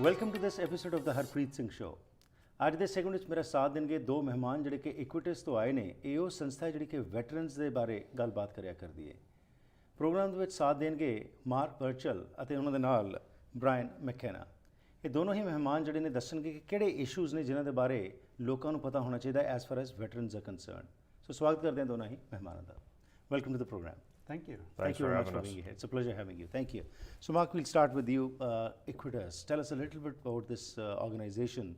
Welcome to this episode of the Harpreet Singh show. ਅੱਜ ਦੇ segment ਵਿੱਚ ਮੇਰਾ ਸਾਥ ਦੇਣਗੇ ਦੋ ਮਹਿਮਾਨ ਜਿਹੜੇ ਕਿ ਇਕੁਇਟਸ ਤੋਂ ਆਏ ਨੇ। ਇਹ ਉਹ ਸੰਸਥਾ ਜਿਹੜੀ ਕਿ ਵੈਟਰਨਸ ਦੇ ਬਾਰੇ ਗੱਲਬਾਤ ਕਰਿਆ ਕਰਦੀ ਹੈ। ਪ੍ਰੋਗਰਾਮ ਦੇ ਵਿੱਚ ਸਾਥ ਦੇਣਗੇ ਮਾਰਕ ਬਰਚਲ ਅਤੇ ਉਹਨਾਂ ਦੇ ਨਾਲ ਬ੍ਰਾਇਨ ਮੈਕੈਨਾ। ਇਹ ਦੋਨੋਂ ਹੀ ਮਹਿਮਾਨ ਜਿਹੜੇ ਨੇ ਦੱਸਣਗੇ ਕਿ ਕਿਹੜੇ ਇਸ਼ੂਜ਼ ਨੇ ਜਿਨ੍ਹਾਂ ਦੇ ਬਾਰੇ ਲੋਕਾਂ ਨੂੰ ਪਤਾ ਹੋਣਾ ਚਾਹੀਦਾ as far as veterans are concerned. So ਸਵਾਗਤ ਕਰਦੇ ਹਾਂ ਦੋਨਾਂ ਹੀ ਮਹਿਮਾਨਾਂ ਦਾ। Welcome to the programme. Thank you. Thank you very much for being here. It's a pleasure having you. Thank you. So Marc, we'll start with you. Equitas, tell us a little bit about this organization.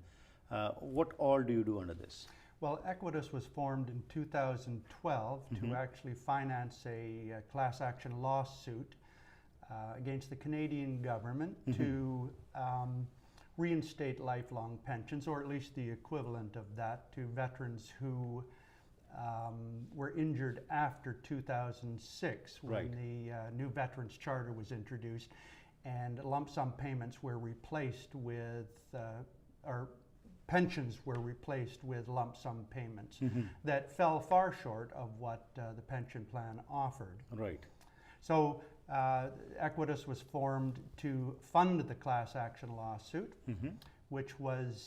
What all do you do under this? Well, Equitas was formed in 2012 to actually finance a class action lawsuit against the Canadian government to reinstate lifelong pensions, or at least the equivalent of that, to veterans who were injured after 2006 when the new Veterans Charter was introduced, and lump sum payments were replaced with, or pensions were replaced with lump sum payments that fell far short of what the pension plan offered. Right. So Equitas was formed to fund the class action lawsuit, which was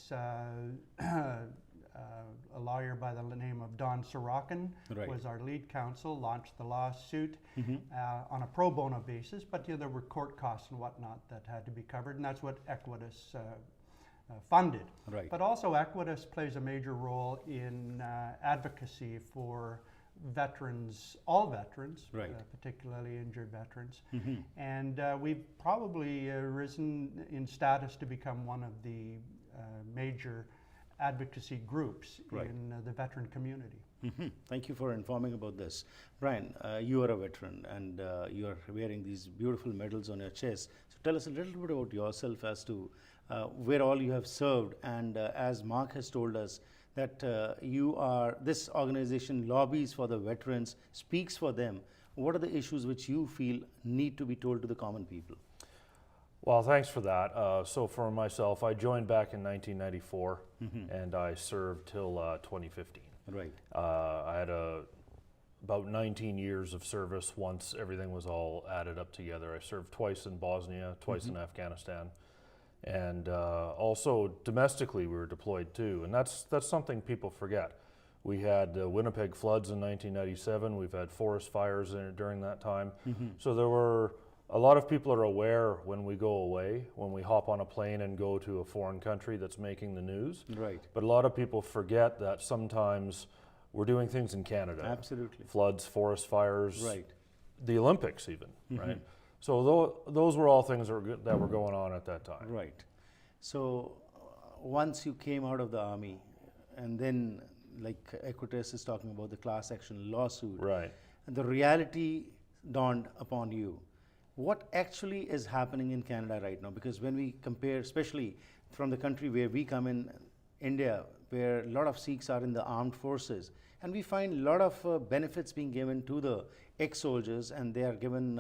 a lawyer by the name of Don Sorokin was our lead counsel, launched the lawsuit on a pro bono basis, but there were court costs and whatnot that had to be covered, and that's what Equitas funded. Right. But also Equitas plays a major role in advocacy for veterans, all veterans, particularly injured veterans. And we've probably risen in status to become one of the major advocacy groups in the veteran community. Thank you for informing about this. Brian, you are a veteran and you are wearing these beautiful medals on your chest. So tell us a little bit about yourself as to where all you have served, and as Marc has told us that this organization lobbies for the veterans, speaks for them. What are the issues which you feel need to be told to the common people? Well, thanks for that. So for myself, I joined back in 1994 and I served till 2015. Right. I had about 19 years of service once everything was all added up together. I served twice in Bosnia, twice in Afghanistan. And also domestically we were deployed too. And that's something people forget. We had Winnipeg floods in 1997. We've had forest fires during that time. So there were a lot of people are aware when we go away, when we hop on a plane and go to a foreign country that's making the news. Right. But a lot of people forget that sometimes we're doing things in Canada. Absolutely. Floods, forest fires. Right. The Olympics even, right? So those were all things that were going on at that time. Right. So once you came out of the army, and then like Equitas is talking about the class action lawsuit. Right. And the reality dawned upon you. What actually is happening in Canada right now? Because when we compare, especially from the country where we come in, India, where a lot of Sikhs are in the armed forces, and we find a lot of benefits being given to the ex-soldiers, and they are given,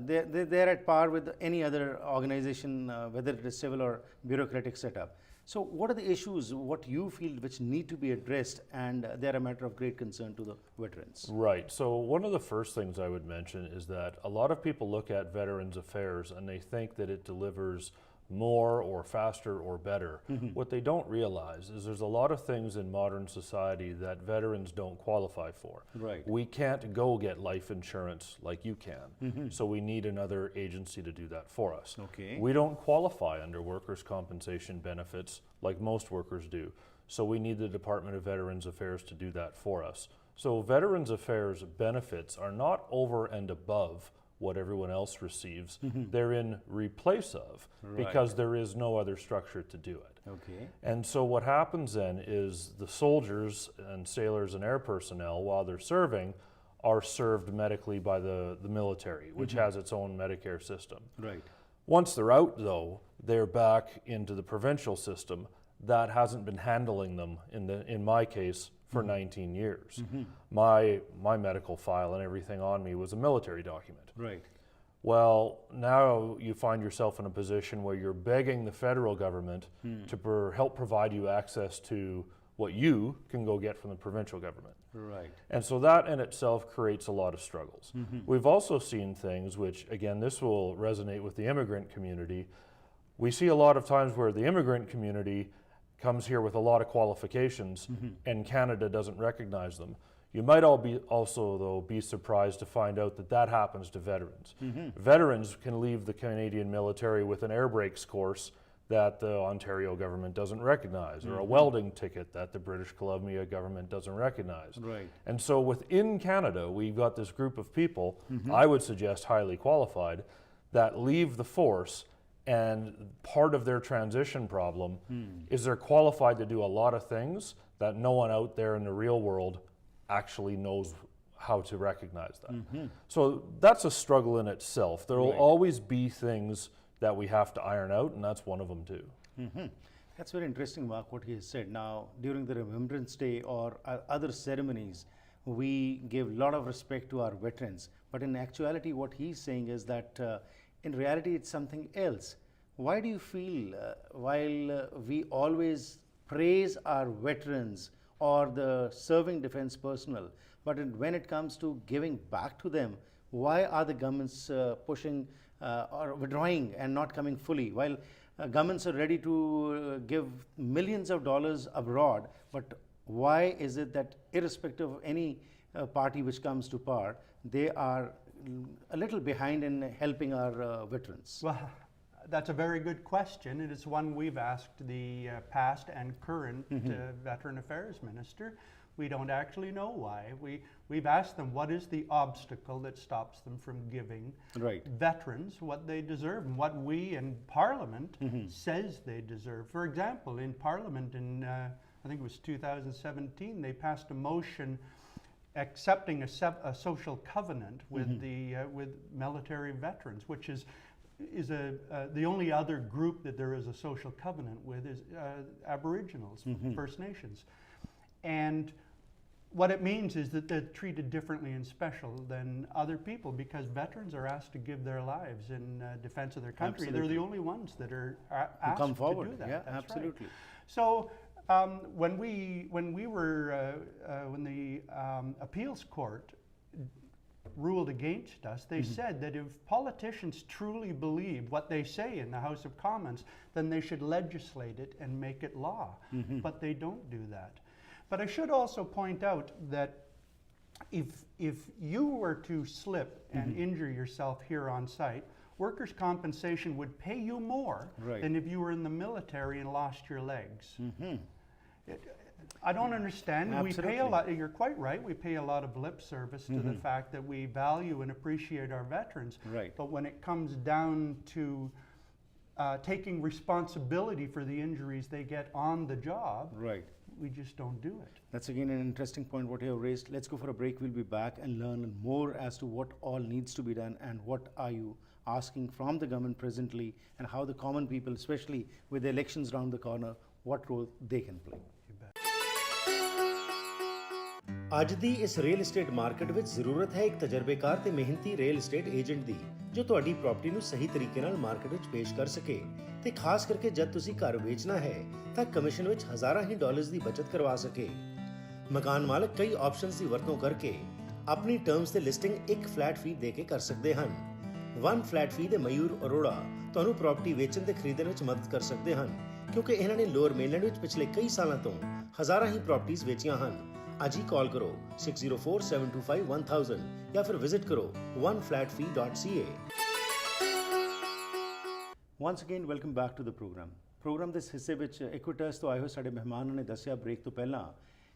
they're at par with any other organization, whether it is civil or bureaucratic setup. So what are the issues, what you feel, which need to be addressed, and they're a matter of great concern to the veterans? Right. So one of the first things I would mention is that a lot of people look at Veterans Affairs and they think that it delivers more or faster or better. What they don't realize is there's a lot of things in modern society that veterans don't qualify for. Right. We can't go get life insurance like you can. So we need another agency to do that for us. Okay. We don't qualify under workers' compensation benefits like most workers do. So we need the Department of Veterans Affairs to do that for us. So Veterans Affairs benefits are not over and above what everyone else receives. They're in replace of, because there is no other structure to do it. Okay. And so what happens then is the soldiers and sailors and air personnel, while they're serving, are served medically by the military, which has its own Medicare system. Right. Once they're out, though, they're back into the provincial system. That hasn't been handling them, in my case, for 19 years. My medical file and everything on me was a military document. Right. Well, now you find yourself in a position where you're begging the federal government to help provide you access to what you can go get from the provincial government. Right. And so that in itself creates a lot of struggles. We've also seen things which, again, this will resonate with the immigrant community. We see a lot of times where the immigrant community comes here with a lot of qualifications and Canada doesn't recognize them. You might also, though, be surprised to find out that that happens to veterans. Veterans can leave the Canadian military with an air brakes course that the Ontario government doesn't recognize, or a welding ticket that the British Columbia government doesn't recognize. Right. And so within Canada, we've got this group of people, I would suggest highly qualified, that leave the force, and part of their transition problem is they're qualified to do a lot of things that no one out there in the real world actually knows how to recognize that. So that's a struggle in itself. There will always be things that we have to iron out, and that's one of them too. That's very interesting, Mark, what he has said. Now, during the Remembrance Day or other ceremonies, we give a lot of respect to our veterans. But in actuality, what he's saying is that in reality, it's something else. Why do you feel, while we always praise our veterans or the serving defense personnel, but when it comes to giving back to them, why are the governments pushing or withdrawing and not coming fully? While governments are ready to give millions of dollars abroad, but why is it that irrespective of any party which comes to power, they are a little behind in helping our veterans? Well, that's a very good question. It is one we've asked the past and current Veteran Affairs Minister. We don't actually know why. We've asked them what is the obstacle that stops them from giving veterans what they deserve and what we in Parliament says they deserve. For example, in Parliament in, I think it was 2017, they passed a motion accepting a social covenant with with military veterans, which is the only other group that there is a social covenant with is Aboriginals, First Nations. And what it means is that they're treated differently and special than other people because veterans are asked to give their lives in defense of their country. Absolutely. They're the only ones that are asked come forward. to do that. Yeah, That's absolutely. Right. So when the appeals court ruled against us, they said that if politicians truly believe what they say in the House of Commons, then they should legislate it and make it law. But they don't do that. But I should also point out that if you were to slip and injure yourself here on site, workers' compensation would pay you more than if you were in the military and lost your legs. I don't understand. Absolutely. We pay a lot, you're quite right, we pay a lot of lip service to the fact that we value and appreciate our veterans. But when it comes down to taking responsibility for the injuries they get on the job, we just don't do it. That's again an interesting point what you have raised. Let's go for a break. We'll be back and learn more as to what all needs to be done and what are you asking from the government presently and how the common people, especially with the elections around the corner, what role they can play. ਅੱਜ ਦੀ ਇਸ real estate market ਵਿੱਚ ਜ਼ਰੂਰਤ ਹੈ ਇੱਕ ਤਜਰਬੇਕਾਰ ਤੇ ਮਿਹਨਤੀ real estate agent ਦੀ ਜੋ ਤੁਹਾਡੀ ਪ੍ਰਾਪਰਟੀ ਨੂੰ ਸਹੀ ਤਰੀਕੇ ਨਾਲ ਮਾਰਕੀਟ ਵਿੱਚ ਪੇਸ਼ ਕਰ ਸਕੇ ਤੇ ਖਾਸ ਕਰਕੇ ਜਦ ਤੁਸੀਂ ਘਰ ਵੇਚਣਾ ਹੈ ਤਾਂ ਕਮਿਸ਼ਨ ਵਿੱਚ ਹਜ਼ਾਰਾਂ ਹੀ ਡਾਲਰਸ ਦੀ ਬਚਤ ਕਰਵਾ ਸਕੇ। ਮਕਾਨ ਮਾਲਕ ਕਈ ਆਪਸ਼ਨਸ ਦੀ ਵਰਤੋਂ ਕਰਕੇ ਆਪਣੀ ਟਰਮਸ ਤੇ ਲਿਸਟਿੰਗ ਇੱਕ ਫਲੈਟ ਫੀ ਦੇ ਕੇ ਕਰ ਸਕਦੇ ਹਨ। ਵਨ ਫਲੈਟ ਫੀ ਦੇ ਮਯੂਰ ਅਰੋੜਾ ਤੁਹਾਨੂੰ ਪ੍ਰਾਪਰਟੀ ਵੇਚਣ ਤੇ ਖਰੀਦਣ ਵਿੱਚ ਮਦਦ ਕਰ ਸਕਦੇ ਹਨ ਕਿਉਂਕਿ ਇਹਨਾਂ ਨੇ ਲੋਅਰ ਮੇਨਲੈਂਡ ਵਿੱਚ ਪਿਛਲੇ ਕਈ ਸਾਲਾਂ ਤੋਂ ਹਜ਼ਾਰਾਂ ਹੀ ਪ੍ਰਾਪਰਟੀਆਂ ਵੇਚੀਆਂ ਹਨ। ਅੱਜ ਹੀ ਕਾਲ ਕਰੋ 6047251000 ਜਾਂ ਫਿਰ ਵਿਜ਼ਿਟ ਕਰੋ oneflatfee.ca। Once again, welcome back to the program. Program ਦੇ ਇਸ ਹਿੱਸੇ ਵਿੱਚ ਇਕੁਇਟਸ ਤੋਂ ਆਏ ਹੋਏ ਸਾਡੇ ਮਹਿਮਾਨਾਂ ਨੇ ਦੱਸਿਆ ਬ੍ਰੇਕ ਤੋਂ ਪਹਿਲਾਂ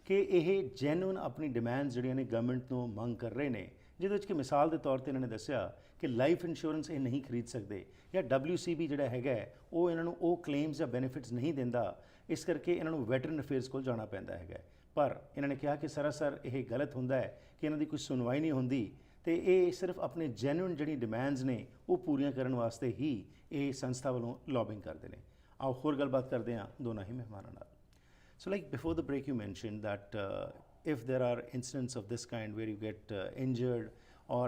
ਕਿ ਇਹ ਜੈਨੂਇਨ ਆਪਣੀ ਡਿਮਾਂਡਸ ਜਿਹੜੀਆਂ ਨੇ ਗਵਰਨਮੈਂਟ ਤੋਂ ਮੰਗ ਕਰ ਰਹੇ ਨੇ, ਜਿਹਦੇ ਵਿੱਚ ਕਿ ਮਿਸਾਲ ਦੇ ਤੌਰ ਤੇ ਇਹਨਾਂ ਨੇ ਦੱਸਿਆ ਕਿ ਲਾਈਫ ਇੰਸ਼ੋਰੈਂਸ ਇਹ ਨਹੀਂ ਖਰੀਦ ਸਕਦੇ ਜਾਂ WCB ਜਿਹੜਾ ਹੈਗਾ ਉਹ ਇਹਨਾਂ ਨੂੰ ਉਹ ਕਲੇਮਸ ਜਾਂ ਬੈਨੀਫਿਟਸ ਨਹੀਂ ਦਿੰਦਾ, ਇਸ ਕਰਕੇ ਇਹਨਾਂ ਨੂੰ ਵੈਟਰਨ ਅਫੇਅਰਸ ਕੋਲ ਜਾਣਾ ਪੈਂਦਾ ਹੈਗਾ। ਪਰ ਇਹਨਾਂ ਨੇ ਕਿਹਾ ਕਿ ਸਰਾਸਰ ਇਹ ਗਲਤ ਹੁੰਦਾ ਹੈ ਕਿ ਇਹਨਾਂ ਦੀ ਕੋਈ ਸੁਣਵਾਈ ਨਹੀਂ ਹੁੰਦੀ ਤੇ ਇਹ ਸਿਰਫ ਆਪਣੇ ਜੈਨੂਇਨ ਜਿਹੜੀ ਡਿਮਾਂਡਸ ਨੇ ਉਹ ਪੂਰੀਆਂ ਕਰਨ ਵਾਸਤੇ ਹੀ ਇਹ ਸੰਸਥਾ ਵੱਲੋਂ ਲੌਬਿੰਗ ਕਰਦੇ ਨੇ। ਆਓ ਹੋਰ ਗੱਲਬਾਤ ਕਰਦੇ ਹਾਂ ਦੋਨਾਂ ਹੀ ਮਹਿਮਾਨਾਂ ਨਾਲ। So like before the break you mentioned that if there are incidents of this kind where you get injured or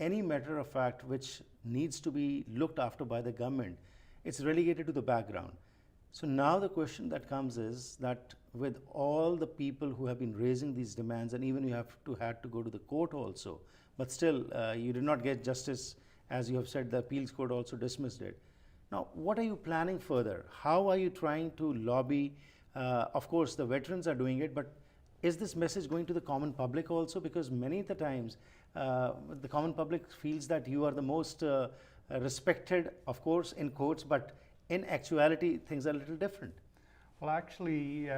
any matter of fact which needs to be looked after by the government, it's relegated to the background. So now the question that comes is that with all the people who have been raising these demands, and even you had to go to the court also, but still you did not get justice, as you have said, the appeals court also dismissed it. Now, what are you planning further? How are you trying to lobby? Of course, the veterans are doing it, but is this message going to the common public also? Because many of the times, the common public feels that you are the most respected, of course, in courts, but in actuality, things are a little different. Well, actually,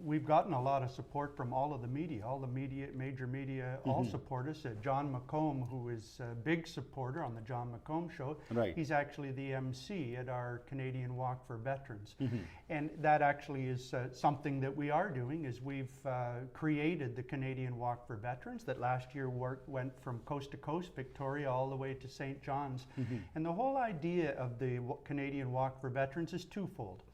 we've gotten a lot of support from all of the media. All the media, major media, all support us. John McComb, who is a big supporter on the John McComb Show, Right. he's actually the MC at our Canadian Walk for Veterans. And that actually is something that we are doing, is we've created the Canadian Walk for Veterans that last year went from coast to coast, Victoria, all the way to St. John's. And the whole idea of the Canadian Walk for Veterans is twofold.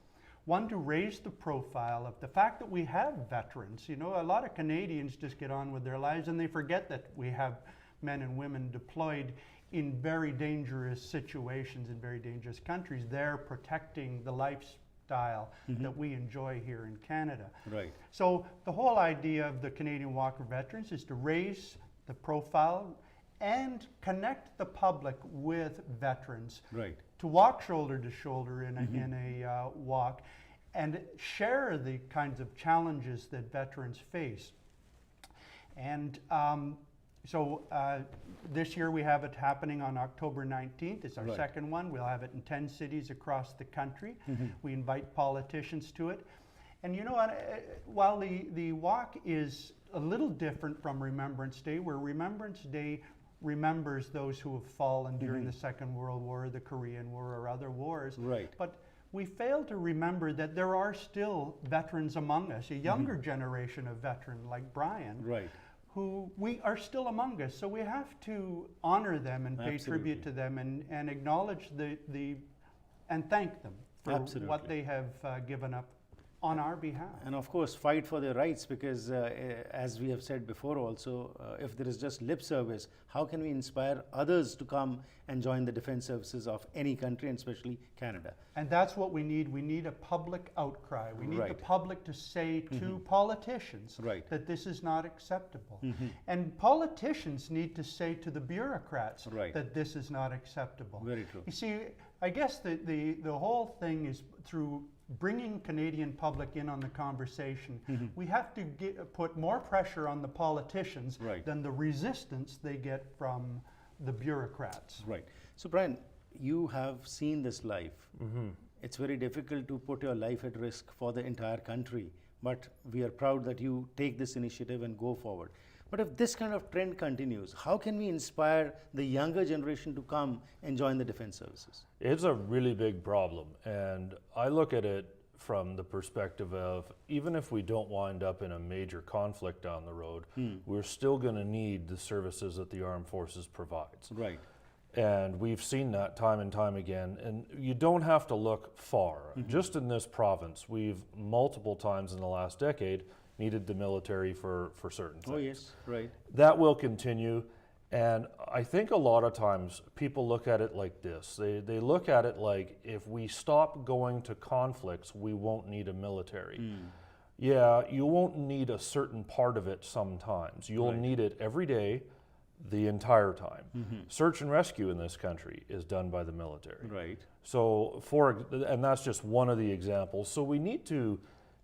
One, to raise the profile of the fact that we have veterans. You know, a lot of Canadians just get on with their lives and they forget that we have men and women deployed in very dangerous situations in very dangerous countries. They're protecting the lifestyle that we enjoy here in Canada. Right. So the whole idea of the Canadian Walk for Veterans is to raise the profile and connect the public with veterans. Right. To walk shoulder to shoulder in a walk and share the kinds of challenges that veterans face. And so this year we have it happening on October 19th. It's our Right. second one. We'll have it in 10 cities across the country. We invite politicians to it. And you know what, while the walk is a little different from Remembrance Day, where Remembrance Day remembers those who have fallen during the Second World War, the Korean War, or other wars. Right. But we fail to remember that there are still veterans among us, a younger generation of veteran like Brian, Right. who we are still among us. So we have to honor them and pay tribute to them and acknowledge and thank them for what they have given up on our behalf. And of course, fight for their rights, because as we have said before also, if there is just lip service, how can we inspire others to come and join the defense services of any country, and especially Canada? And that's what we need. We need a public outcry. We need the Right. public to say to politicians Right. that this is not acceptable. And politicians need to say to the bureaucrats Right. that this is not acceptable. Very true. You see, I guess the whole thing is through bringing Canadian public in on the conversation. We have to put more pressure on the politicians Right. than the resistance they get from the bureaucrats. Right. So Brian, you have seen this life. It's very difficult to put your life at risk for the entire country, but we are proud that you take this initiative and go forward. But if this kind of trend continues, how can we inspire the younger generation to come and join the defense services? It's a really big problem, and I look at it from the perspective of, even if we don't wind up in a major conflict down the road, we're still going to need the services that the armed forces provides. Right. And we've seen that time and time again, and you don't have to look far. Just in this province, we've multiple times in the last decade needed the military for certain things. Oh yes, right. That will continue, and I think a lot of times people look at it like this. They look at it like, if we stop going to conflicts, we won't need a military. Yeah, you won't need a certain part of it sometimes. You'll need it every day, the entire time. Search and rescue in this country is done by the military. Right. So and that's just one of the examples. So we need to,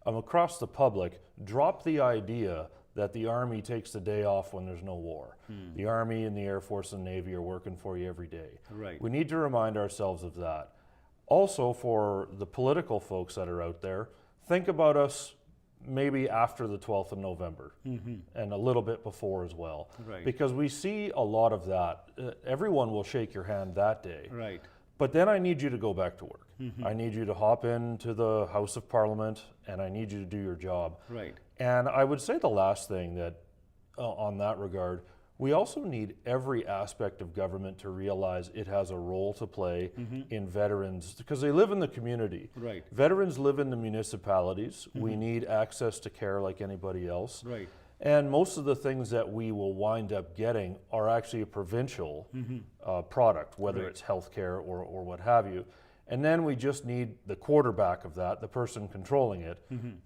across the public, drop the idea that the Army takes the day off when there's no war. The Army and the Air Force and Navy are working for you every day. Right. We need to remind ourselves of that. Also, for the political folks that are out there, think about us maybe after the 12th of November and a little bit before as well. Right. Because we see a lot of that. Everyone will shake your hand that day. Right. But then I need you to go back to work. I need you to hop into the House of Parliament, and I need you to do your job. Right. And I would say the last thing that, on that regard, we also need every aspect of government to realize it has a role to play in veterans, because they live in the community. Right. Veterans live in the municipalities. We need access to care like anybody else. Right. And most of the things that we will wind up getting are actually a provincial product, whether it's healthcare or what have you. And then we just need the quarterback of that, the person controlling it,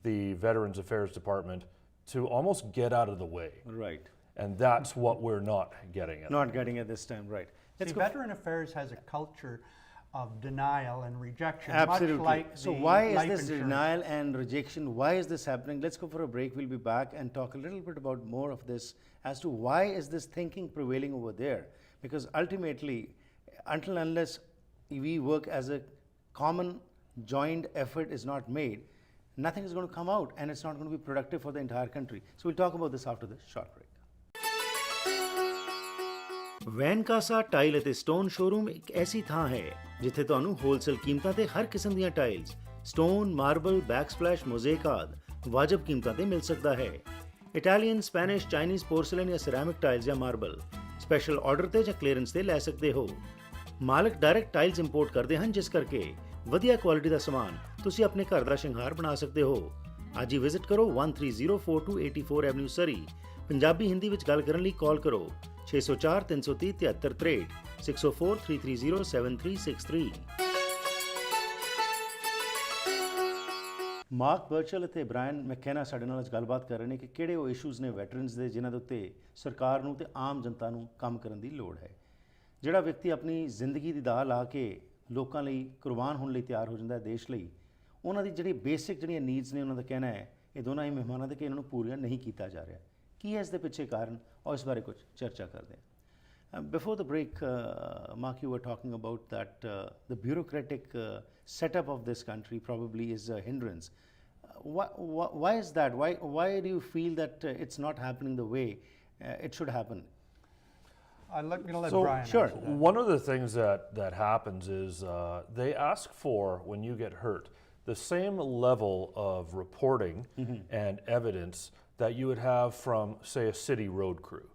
the Veterans Affairs Department, to almost get out of the way. Right. And that's what we're not getting at. Not getting at this time, right. See, Veteran Affairs has a culture of denial and rejection, Absolutely. much like So the why is life this insurance. denial and rejection? Why is this happening? Let's go for a break. We'll be back and talk a little bit about more of this as to why is this thinking prevailing over there? Because ultimately, until unless we work as a common joint effort is not made, nothing is going to come out and it's not going to be productive for the entire country. So we'll talk about this after this short break. ਵੈਨਕਾਸਾ tile ਅਤੇ stone showroom ਇੱਕ ਐਸੀ ਥਾਂ ਹੈ ਜਿੱਥੇ ਤੁਹਾਨੂੰ wholesale ਕੀਮਤਾਂ ਤੇ ਹਰ ਕਿਸਮ ਦੀਆਂ ਟਾਈਲਸ, ਸਟੋਨ, ਮਾਰਬਲ, ਬੈਕਸਪਲੈਸ਼, ਮੋਜ਼ੇਕ ਆਦਿ ਵਾਜਬ ਕੀਮਤਾਂ ਤੇ ਮਿਲ ਸਕਦਾ ਹੈ। ਇਟਾਲੀਅਨ, ਸਪੈਨਿਸ਼, ਚਾਈਨੀਜ਼ ਪੋਰਸਲਨ ਜਾਂ ਸਿਰੈਮਿਕ ਟਾਈਲਸ ਜਾਂ ਮਾਰਬਲ ਸਪੈਸ਼ਲ ਆਰਡਰ ਤੇ ਜਾਂ ਕਲੀਅਰੈਂਸ ਤੇ ਲੈ ਸਕਦੇ ਹੋ। ਮਾਲਕ ਡਾਇਰੈਕਟ ਟਾਈਲਸ ਇੰਪੋਰਟ ਕਰਦੇ ਹਨ, ਜਿਸ ਕਰਕੇ ਵਧੀਆ ਕੁਆਲਿਟੀ ਦਾ ਸਮਾਨ ਤੁਸੀਂ ਆਪਣੇ ਘਰ ਦਾ ਸ਼ਿੰਗਾਰ ਬਣਾ ਸਕਦੇ ਹੋ। ਅੱਜ ਹੀ ਵਿਜ਼ਿਟ ਕਰੋ 1304 84 ਐਵਨਿਊ ਸਰੀ। ਪੰਜਾਬੀ ਹਿੰਦੀ ਵਿੱਚ ਗੱਲ ਕਰਨ ਲਈ ਕਾਲ ਕਰੋ 604 330 7363 604 330 7363। ਮਾਰਕ ਬਰਚਲ ਅਤੇ ਬ੍ਰਾਇਨ ਮੈਕੈਨਾ ਸਾਡੇ ਨਾਲ ਅੱਜ ਗੱਲਬਾਤ ਕਰ ਰਹੇ ਨੇ ਕਿ ਕਿਹੜੇ ਉਹ ਇਸ਼ੂਜ਼ ਨੇ ਵੈਟਰਨਸ ਦੇ ਜਿਨ੍ਹਾਂ ਦੇ ਉੱਤੇ ਸਰਕਾਰ ਨੂੰ ਤੇ ਆਮ ਜਨਤਾ ਨੂੰ ਕੰਮ ਕਰਨ ਦੀ ਲੋੜ ਹੈ। ਜਿਹੜਾ ਵਿਅਕਤੀ ਆਪਣੀ ਜ਼ਿੰਦਗੀ ਦੀ ਦਾਅ ਲਾ ਕੇ ਲੋਕਾਂ ਲਈ ਕੁਰਬਾਨ ਹੋਣ ਲਈ ਤਿਆਰ ਹੋ ਜਾਂਦਾ ਹੈ ਦੇਸ਼ ਲਈ, ਉਹਨਾਂ ਦੀ ਜਿਹੜੀ ਬੇਸਿਕ ਜਿਹੜੀਆਂ ਨੀਡਸ ਨੇ ਉਹਨਾਂ ਦਾ ਕਹਿਣਾ ਹੈ ਇਹ ਦੋਨਾਂ ਹੀ ਮਹਿਮਾਨਾਂ ਦੇ ਕਿ ਇਹਨਾਂ ਨੂੰ ਪੂਰੀਆਂ ਨਹੀਂ ਕੀਤਾ ਜਾ ਰਿਹਾ। ਕੀ ਹੈ ਇਸ ਦੇ ਪਿੱਛੇ ਕਾਰਨ ਔਰ ਇਸ ਬਾਰੇ ਕੁਝ ਚਰਚਾ ਕਰਦੇ ਹਾਂ। Before the break, Marc, you were talking about that the bureaucratic setup of this country probably is a hindrance. Why is that? Why do you feel that it's not happening the way it should happen? I'm going to let So, Brian sure. answer that. One of the things that happens is they ask for, when you get hurt, the same level of reporting and evidence that you would have from, say, a city road crew.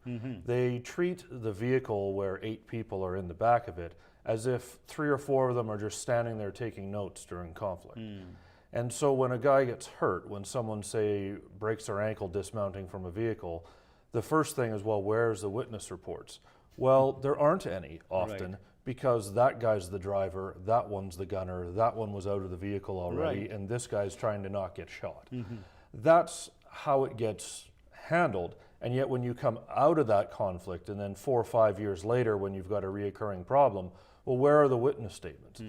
They treat the vehicle where 8 people are in the back of it as if 3 or 4 of them are just standing there taking notes during conflict. And so when a guy gets hurt, when someone, say, breaks their ankle dismounting from a vehicle, the first thing is, well, where's the witness reports? Well, there aren't any often. Right. Because that guy's the driver, that one's the gunner, that one was out of the vehicle already, Right. and this guy's trying to not get shot. That's how it gets handled. And yet when you come out of that conflict and then 4 or 5 years later when you've got a reoccurring problem, well, where are the witness statements?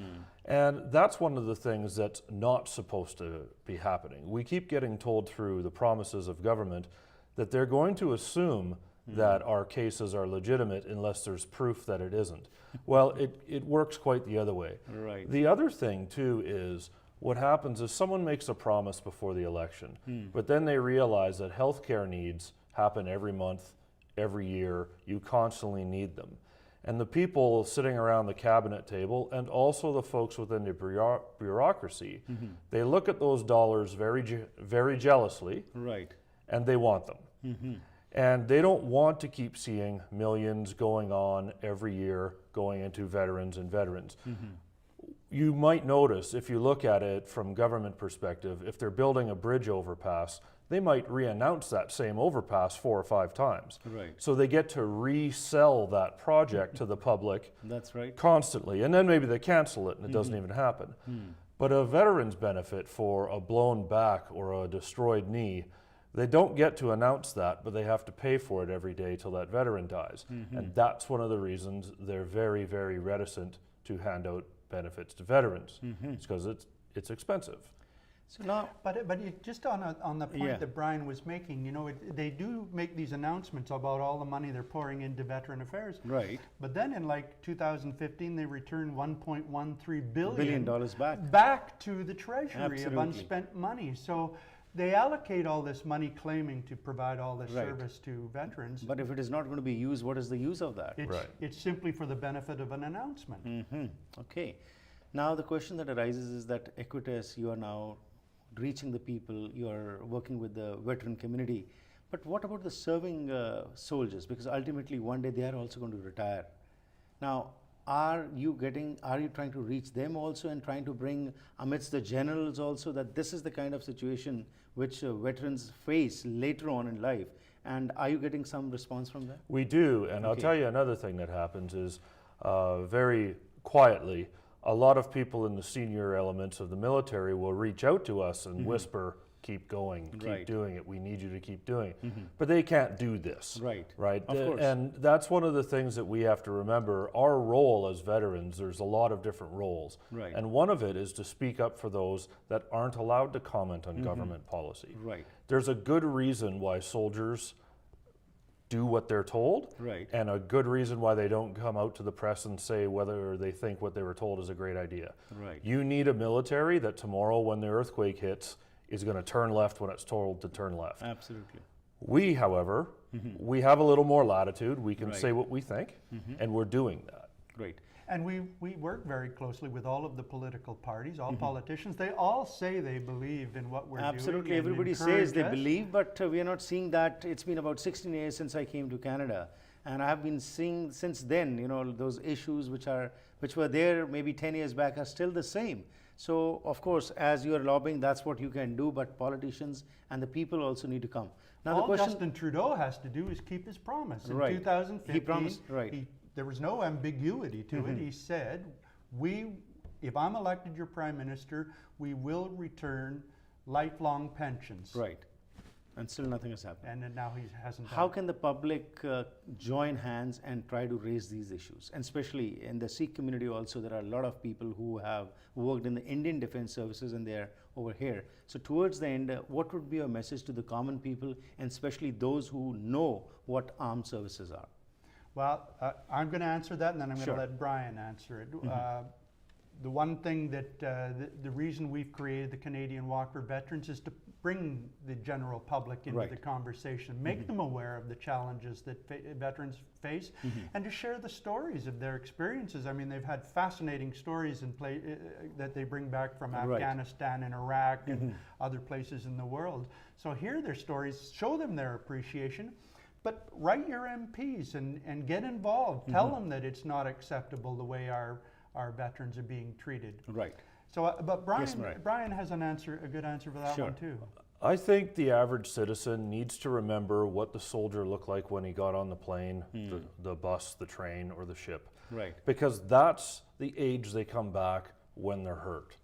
And that's one of the things that's not supposed to be happening. We keep getting told through the promises of government that they're going to assume that our cases are legitimate unless there's proof that it isn't. Well, it works quite the other way. Right. The other thing too is what happens is someone makes a promise before the election, but then they realize that healthcare needs happen every month, every year. You constantly need them. And the people sitting around the cabinet table and also the folks within the bureaucracy, they look at those dollars very jealously, Right. and they want them. And they don't want to keep seeing millions going on every year going into veterans and veterans. You might notice, if you look at it from government perspective, if they're building a bridge overpass, they might re-announce that same overpass 4 or 5 times. Right. So they get to resell that project to the public That's right. constantly. And then maybe they cancel it and it doesn't even happen. But a veteran's benefit for a blown back or a destroyed knee, they don't get to announce that, but they have to pay for it every day till that veteran dies. And that's one of the reasons they're very, very reticent to hand out benefits to veterans. It's because it's expensive. So now, But just on the point Yeah. that Brian was making, you know, they do make these announcements about all the money they're pouring into veteran affairs. right, But then in like 2015, they returned $1.13 $1 billion back. back to the treasury Absolutely. of unspent money. So they allocate all this money claiming to provide all this Right. service to veterans. But if it is not going to be used, what is the use of that? It's simply for the benefit of an announcement. Okay. Now the question that arises is that Equitas, you are now reaching the people, you are working with the veteran community, but what about the serving soldiers? Because ultimately one day they are also going to retire. Now, are you trying to reach them also and trying to bring amidst the generals also that this is the kind of situation which veterans face later on in life, And are you getting some response from that? We do, and I'll tell you another thing that happens is very quietly, a lot of people in the senior elements of the military will reach out to us and whisper, keep going, keep doing it, we need you to keep doing it. But they can't do this. Right? Of course. And that's one of the things that we have to remember. Our role as veterans, there's a lot of different roles. And one of it is to speak up for those that aren't allowed to comment on government policy. There's a good reason why soldiers do what they're told, and a good reason why they don't come out to the press and say whether they think what they were told is a great idea. You need a military that tomorrow when the earthquake hits is going to turn left when it's told to turn left. Absolutely. We, however, we have a little more latitude. We can say what we think, and we're doing that. Great. And we work very closely with all of the political parties, all politicians. They all say they believe in what we're doing. Absolutely. Everybody says they believe, but we are not seeing that. It's been about 16 years since I came to Canada, and I have been seeing since then, you know, those issues which were there maybe 10 years back are still the same. So, of course, as you are lobbying, that's what you can do, but politicians and the people also need to come. Now, all the question Justin Trudeau has to do is keep his promise. In 2015, he promised, there was no ambiguity to it. He said, if I'm elected your prime minister, we will return lifelong pensions. And still nothing has happened. And then now he hasn't done How it. can the public join hands and try to raise these issues? And especially in the Sikh community also, there are a lot of people who have worked in the Indian Defence Services and they're over here. So towards the end, what would be your message to the common people and especially those who know what armed services are? Well, I'm going to answer that, and then I'm going to let Brian answer it. The one thing that the reason we've created the Canadian Walk for Veterans is to bring the general public into the conversation, make them aware of the challenges that veterans face, and to share the stories of their experiences. I mean, they've had fascinating stories that they bring back from Afghanistan and Iraq and other places in the world. So hear their stories, show them their appreciation. But write your MPs and get involved. Tell them that it's not acceptable the way our veterans are being treated. So, but Brian has a good answer for that one too. I think the average citizen needs to remember what the soldier looked like when he got on the plane, the bus, the train, or the ship. Because that's the age they come back when they're hurt.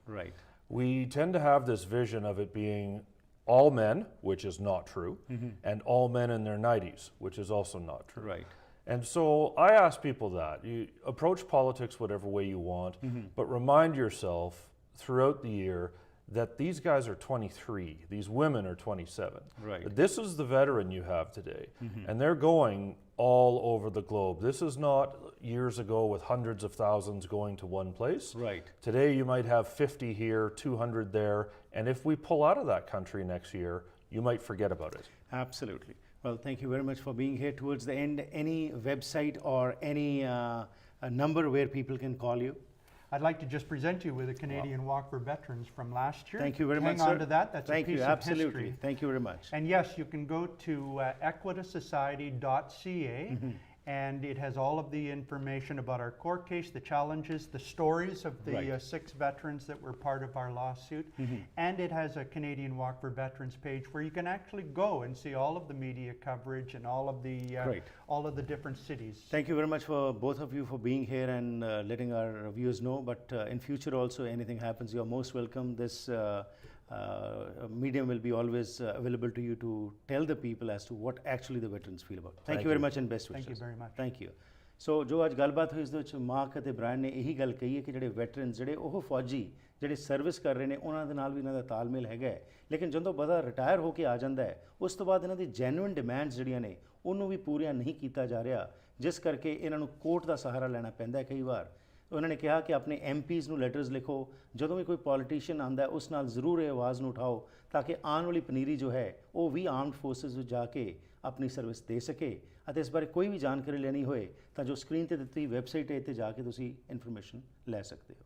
We tend to have this vision of it being all men, which is not true, and all men in their 90s, which is also not true. And so I ask people that. You approach politics whatever way you want, but remind yourself throughout the year that these guys are 23, these women are 27. This is the veteran you have today, and they're going all over the globe. This is not years ago with hundreds of thousands going to one place. Today you might have 50 here, 200 there, and if we pull out of that country next year, you might forget about it. Absolutely. Well, thank you very much for being here. Towards the end, any website or any a number where people can call you? I'd like to just present you with a Canadian Walk for Veterans from last year. Thank you very much, sir. Hang on sir. to that. That's Thank a piece you. of Absolutely. history. Thank you very much. And yes, you can go to equitassociety.ca, and it has all of the information about our court case, the challenges, the stories of the 6 veterans that were part of our lawsuit, and it has a Canadian Walk for Veterans page where you can actually go and see all of the media coverage and all of the different cities. Thank you very much for both of you for being here and letting our viewers know. But in future also, anything happens, you are most welcome. This medium will be always available to you to tell the people as to what actually the veterans feel about. Thank you very much and best wishes. Thank you very much. Thank you. ਸੋ ਜੋ ਅੱਜ ਗੱਲਬਾਤ ਹੋਈ ਇਸ ਦੇ ਵਿੱਚ mark ਅਤੇ Brian ਨੇ ਇਹੀ ਗੱਲ ਕਹੀ ਹੈ ਕਿ ਜਿਹੜੇ ਵੈਟਰਨਸ ਜਿਹੜੇ ਉਹ ਫੌਜੀ ਜਿਹੜੇ ਸਰਵਿਸ ਕਰ ਰਹੇ ਨੇ ਉਹਨਾਂ ਦੇ ਨਾਲ ਵੀ ਇਹਨਾਂ ਦਾ ਤਾਲਮੇਲ ਹੈਗਾ ਹੈ, ਲੇਕਿਨ ਜਦੋਂ ਬੰਦਾ ਰਿਟਾਇਰ ਹੋ ਕੇ ਆ ਜਾਂਦਾ ਹੈ ਉਸ ਤੋਂ ਬਾਅਦ ਇਹਨਾਂ ਦੀ ਜੈਨੂਇਨ ਡਿਮਾਂਡਸ ਜਿਹੜੀਆਂ ਨੇ ਉਹਨੂੰ ਵੀ ਪੂਰੀਆਂ ਨਹੀਂ ਕੀਤਾ ਜਾ ਰਿਹਾ, ਜਿਸ ਕਰਕੇ ਇਹਨਾਂ ਨੂੰ ਕੋਰਟ ਦਾ ਸਹਾਰਾ ਲੈਣਾ ਪੈਂਦਾ ਹੈ ਕਈ ਵਾਰ। ਉਹਨਾਂ ਨੇ ਕਿਹਾ ਕਿ ਆਪਣੇ MPs ਨੂੰ ਲੈਟਰਸ ਲਿਖੋ, ਜਦੋਂ ਵੀ ਕੋਈ ਪੋਲੀਟੀਸ਼ੀਅਨ ਆਉਂਦਾ ਉਸ ਨਾਲ ਜ਼ਰੂਰ ਇਹ ਆਵਾਜ਼ ਨੂੰ ਉਠਾਓ ਤਾਂ ਕਿ ਆਉਣ ਵਾਲੀ ਪਨੀਰੀ ਜੋ ਹੈ ਉਹ ਵੀ ਆਰਮਡ ਫੋਰਸਿਸ ਵਿੱਚ ਜਾ ਕੇ ਆਪਣੀ ਸਰਵਿਸ ਦੇ ਸਕੇ। ਅਤੇ ਇਸ ਬਾਰੇ ਕੋਈ ਵੀ ਜਾਣਕਾਰੀ ਲੈਣੀ ਹੋਏ ਤਾਂ ਜੋ ਸਕਰੀਨ ਤੇ ਦਿੱਤੀ ਵੈਬਸਾਈਟ ਹੈ ਇੱਥੇ ਜਾ ਕੇ ਤੁਸੀਂ ਇਨਫੋਰਮੇਸ਼ਨ ਲੈ ਸਕਦੇ ਹੋ।